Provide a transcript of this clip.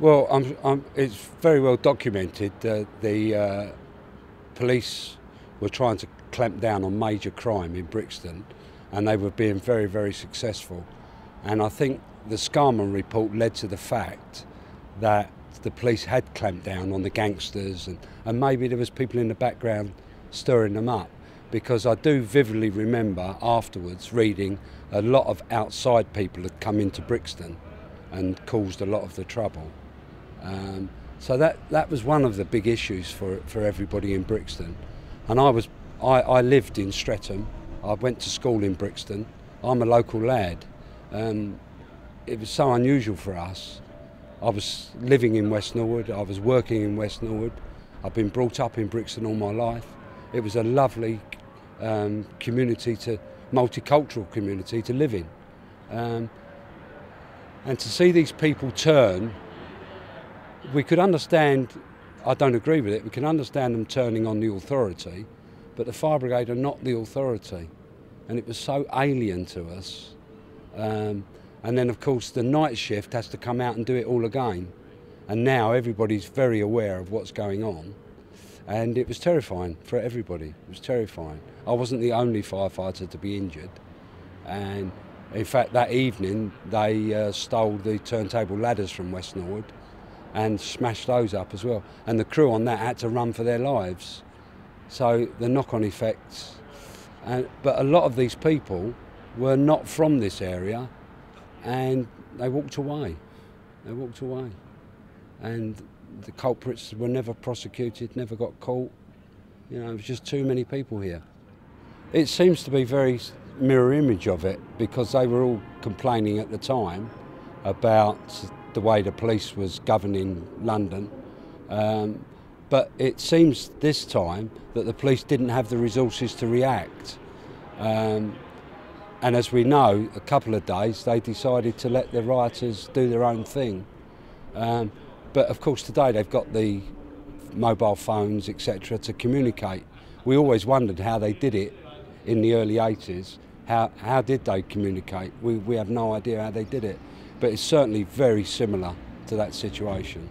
Well, it's very well documented that the police were trying to clamp down on major crime in Brixton, and they were being very, very successful. And I think the Scarman report led to the fact that the police had clamped down on the gangsters, and maybe there was people in the background stirring them up, because I do vividly remember afterwards reading a lot of outside people had come into Brixton and caused a lot of the trouble. So that was one of the big issues for everybody in Brixton. And I lived in Streatham. I went to school in Brixton. I'm a local lad. It was so unusual for us. I was living in West Norwood. I was working in West Norwood. I've been brought up in Brixton all my life. It was a lovely multicultural community to live in. And to see these people turn, we could understand, I don't agree with it, we can understand them turning on the authority, but the fire brigade are not the authority. And it was so alien to us. And then of course the night shift has to come out and do it all again. And now everybody's very aware of what's going on. And it was terrifying for everybody, it was terrifying. I wasn't the only firefighter to be injured. And in fact that evening they stole the turntable ladders from West Norwood and smashed those up as well. And the crew on that had to run for their lives. So the knock-on effects. But a lot of these people were not from this area, and they walked away. They walked away. And the culprits were never prosecuted, never got caught. You know, it was just too many people here. It seems to be very mirror image of it, because they were all complaining at the time about the way the police was governing London. But it seems this time that the police didn't have the resources to react. And as we know, a couple of days they decided to let the rioters do their own thing. But of course today they've got the mobile phones, etc., to communicate. We always wondered how they did it in the early 80s. How did they communicate? We have no idea how they did it. But it's certainly very similar to that situation.